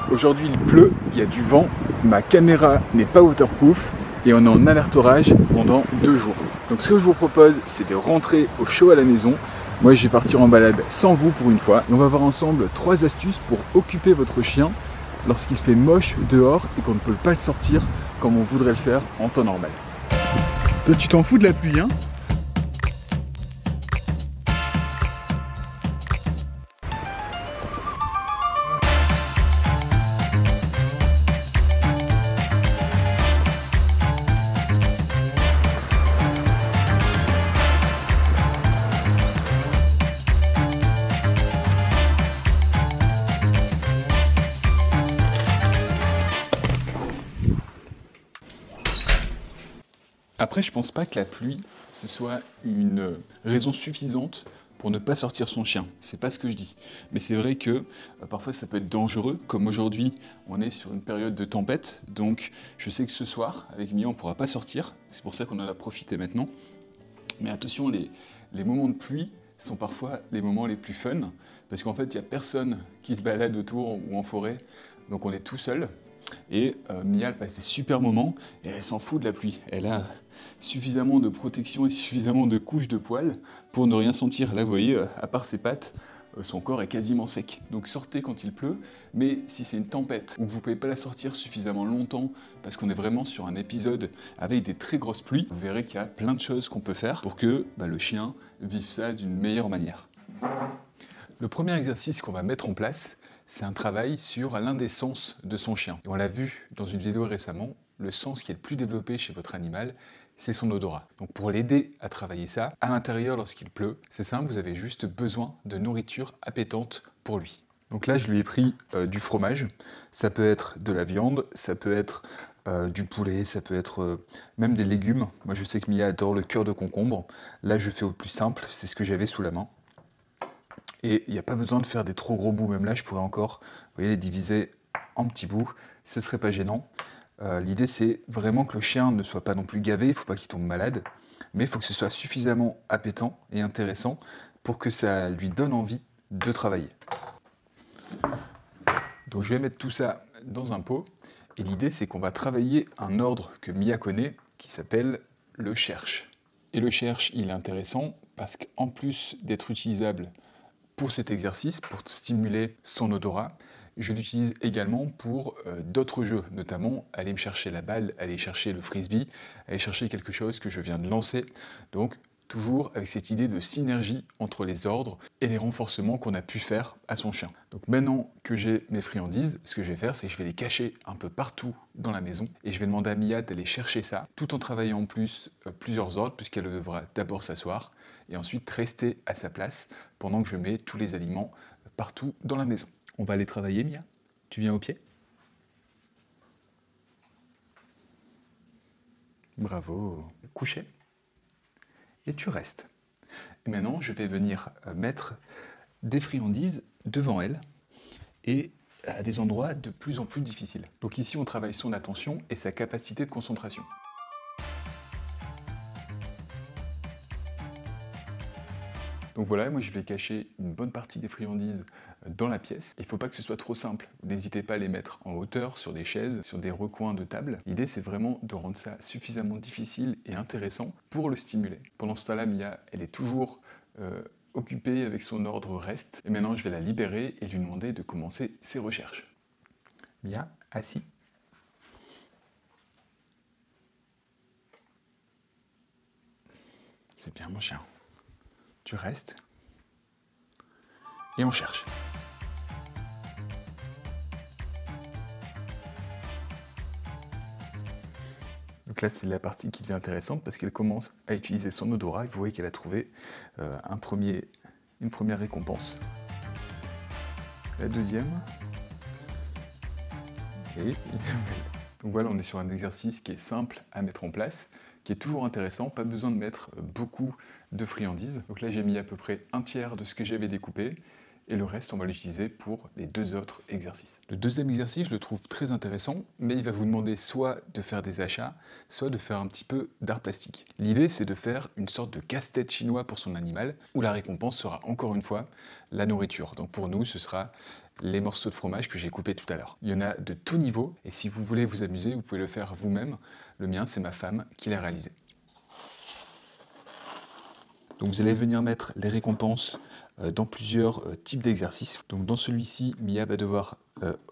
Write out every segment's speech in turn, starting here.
Aujourd'hui il pleut, il y a du vent, ma caméra n'est pas waterproof et on est en alerte orage pendant 2 jours. Donc ce que je vous propose, c'est de rentrer au chaud à la maison. Moi je vais partir en balade sans vous pour une fois. Et on va voir ensemble 3 astuces pour occuper votre chien lorsqu'il fait moche dehors et qu'on ne peut pas le sortir comme on voudrait le faire en temps normal. Toi tu t'en fous de la pluie, hein? Après, je pense pas que la pluie, ce soit une raison suffisante pour ne pas sortir son chien. C'est pas ce que je dis. Mais c'est vrai que parfois ça peut être dangereux, comme aujourd'hui, on est sur une période de tempête. Donc je sais que ce soir, avec Mia, on ne pourra pas sortir. C'est pour ça qu'on en a profité maintenant. Mais attention, les moments de pluie sont parfois les moments les plus fun. Parce qu'en fait, il n'y a personne qui se balade autour ou en forêt. Donc on est tout seul. Et Mia, elle passe des super moments et elle s'en fout de la pluie. Elle a suffisamment de protection et suffisamment de couches de poils pour ne rien sentir. Là, vous voyez, à part ses pattes, son corps est quasiment sec. Donc sortez quand il pleut, mais si c'est une tempête ou que vous ne pouvez pas la sortir suffisamment longtemps parce qu'on est vraiment sur un épisode avec des très grosses pluies, vous verrez qu'il y a plein de choses qu'on peut faire pour que le chien vive ça d'une meilleure manière. Le premier exercice qu'on va mettre en place, c'est un travail sur l'un des sens de son chien. Et on l'a vu dans une vidéo récemment, le sens qui est le plus développé chez votre animal, c'est son odorat. Donc pour l'aider à travailler ça, à l'intérieur lorsqu'il pleut, c'est simple, vous avez juste besoin de nourriture appétante pour lui. Donc là, je lui ai pris du fromage, ça peut être de la viande, ça peut être du poulet, ça peut être même des légumes. Moi je sais que Mia adore le cœur de concombre. Là je fais au plus simple, c'est ce que j'avais sous la main. Et il n'y a pas besoin de faire des trop gros bouts, même là je pourrais encore, vous voyez, les diviser en petits bouts, ce ne serait pas gênant. L'idée c'est vraiment que le chien ne soit pas non plus gavé, il ne faut pas qu'il tombe malade, mais il faut que ce soit suffisamment appétant et intéressant pour que ça lui donne envie de travailler. Donc je vais mettre tout ça dans un pot, et l'idée c'est qu'on va travailler un ordre que Mia connaît, qui s'appelle le cherche. Et le cherche, il est intéressant parce qu'en plus d'être utilisable pour cet exercice, pour stimuler son odorat, je l'utilise également pour d'autres jeux, notamment aller me chercher la balle, aller chercher le frisbee, aller chercher quelque chose que je viens de lancer. Donc toujours avec cette idée de synergie entre les ordres et les renforcements qu'on a pu faire à son chien. Donc maintenant que j'ai mes friandises, ce que je vais faire, c'est que je vais les cacher un peu partout dans la maison et je vais demander à Mia d'aller chercher ça, tout en travaillant en plus plusieurs ordres, puisqu'elle devra d'abord s'asseoir et ensuite rester à sa place pendant que je mets tous les aliments partout dans la maison. On va aller travailler, Mia. Tu viens au pied? Bravo. Coucher. Et tu restes. Et maintenant, je vais venir mettre des friandises devant elle et à des endroits de plus en plus difficiles. Donc ici, on travaille son attention et sa capacité de concentration. Donc voilà, moi je vais cacher une bonne partie des friandises dans la pièce. Il ne faut pas que ce soit trop simple. N'hésitez pas à les mettre en hauteur, sur des chaises, sur des recoins de table. L'idée c'est vraiment de rendre ça suffisamment difficile et intéressant pour le stimuler. Pendant ce temps-là, Mia, elle est toujours occupée avec son ordre reste. Et maintenant je vais la libérer et lui demander de commencer ses recherches. Mia, assis. C'est bien mon chien. Tu restes et on cherche. Donc là, c'est la partie qui devient intéressante parce qu'elle commence à utiliser son odorat et vous voyez qu'elle a trouvé une première récompense. La deuxième et une nouvelle. Donc voilà, on est sur un exercice qui est simple à mettre en place, qui est toujours intéressant, pas besoin de mettre beaucoup de friandises. Donc là, j'ai mis à peu près un tiers de ce que j'avais découpé, et le reste, on va l'utiliser pour les 2 autres exercices. Le deuxième exercice, je le trouve très intéressant, mais il va vous demander soit de faire des achats, soit de faire un petit peu d'art plastique. L'idée, c'est de faire une sorte de casse-tête chinois pour son animal, où la récompense sera encore une fois la nourriture. Donc pour nous, ce sera les morceaux de fromage que j'ai coupés tout à l'heure. Il y en a de tout niveau, et si vous voulez vous amuser, vous pouvez le faire vous-même. Le mien, c'est ma femme qui l'a réalisé. Donc vous allez venir mettre les récompenses dans plusieurs types d'exercices. Donc dans celui-ci, Mia va devoir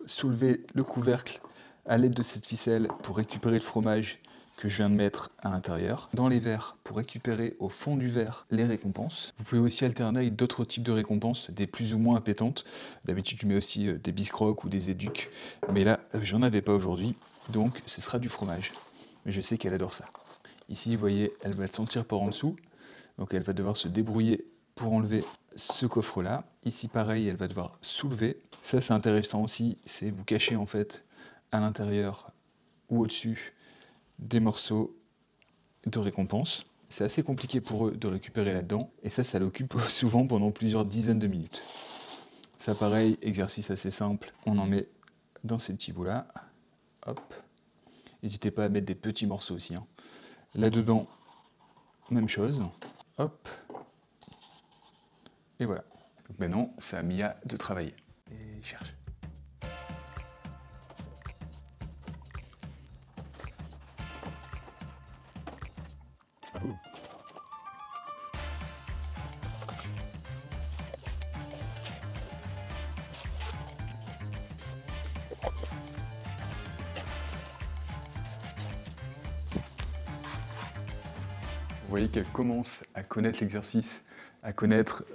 soulever le couvercle à l'aide de cette ficelle pour récupérer le fromage que je viens de mettre à l'intérieur. Dans les verres, pour récupérer au fond du verre les récompenses. Vous pouvez aussi alterner avec d'autres types de récompenses, des plus ou moins appétantes. D'habitude, je mets aussi des biscrocs ou des éducs, mais là, j'en avais pas aujourd'hui, donc ce sera du fromage. Mais je sais qu'elle adore ça. Ici, vous voyez, elle va le sentir par en dessous. Donc elle va devoir se débrouiller pour enlever ce coffre-là. Ici, pareil, elle va devoir soulever. Ça, c'est intéressant aussi, c'est vous cacher en fait à l'intérieur ou au-dessus des morceaux de récompense. C'est assez compliqué pour eux de récupérer là-dedans. Et ça l'occupe souvent pendant plusieurs dizaines de minutes. Ça, pareil, exercice assez simple. On en met dans ces petits bouts-là. Hop. N'hésitez pas à mettre des petits morceaux aussi, hein. Là-dedans, même chose. Hop. Et voilà. Donc maintenant, c'est à Mia de travailler. Et cherche. Oh. Vous voyez qu'elle commence à connaître l'exercice, à connaître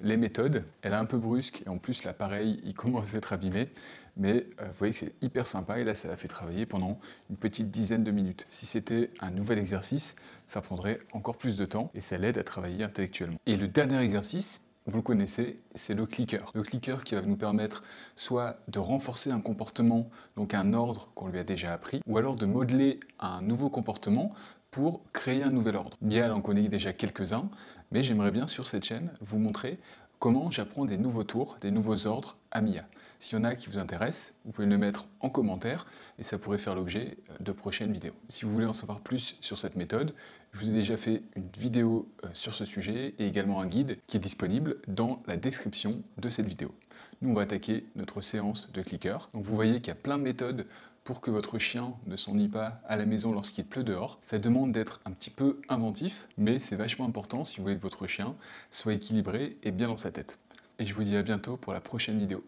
les méthodes. Elle est un peu brusque et en plus l'appareil il commence à être abîmé. Mais vous voyez que c'est hyper sympa et là ça la fait travailler pendant une petite dizaine de minutes. Si c'était un nouvel exercice, ça prendrait encore plus de temps et ça l'aide à travailler intellectuellement. Et le dernier exercice, vous le connaissez, c'est le clicker. Le clicker qui va nous permettre soit de renforcer un comportement, donc un ordre qu'on lui a déjà appris, ou alors de modeler un nouveau comportement pour créer un nouvel ordre. Mia, elle en connaît déjà quelques-uns, mais j'aimerais bien sur cette chaîne vous montrer comment j'apprends des nouveaux tours, des nouveaux ordres à Mia. S'il y en a qui vous intéressent, vous pouvez me le mettre en commentaire et ça pourrait faire l'objet de prochaines vidéos. Si vous voulez en savoir plus sur cette méthode, je vous ai déjà fait une vidéo sur ce sujet et également un guide qui est disponible dans la description de cette vidéo. Nous, on va attaquer notre séance de clicker. Donc vous voyez qu'il y a plein de méthodes pour que votre chien ne s'ennuie pas à la maison lorsqu'il pleut dehors. Ça demande d'être un petit peu inventif, mais c'est vachement important si vous voulez que votre chien soit équilibré et bien dans sa tête. Et je vous dis à bientôt pour la prochaine vidéo.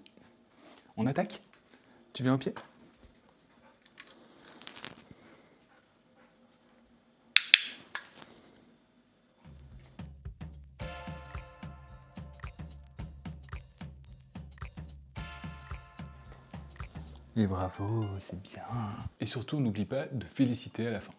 On attaque? Tu viens au pied? Et bravo, c'est bien. Et surtout, n'oublie pas de féliciter à la fin.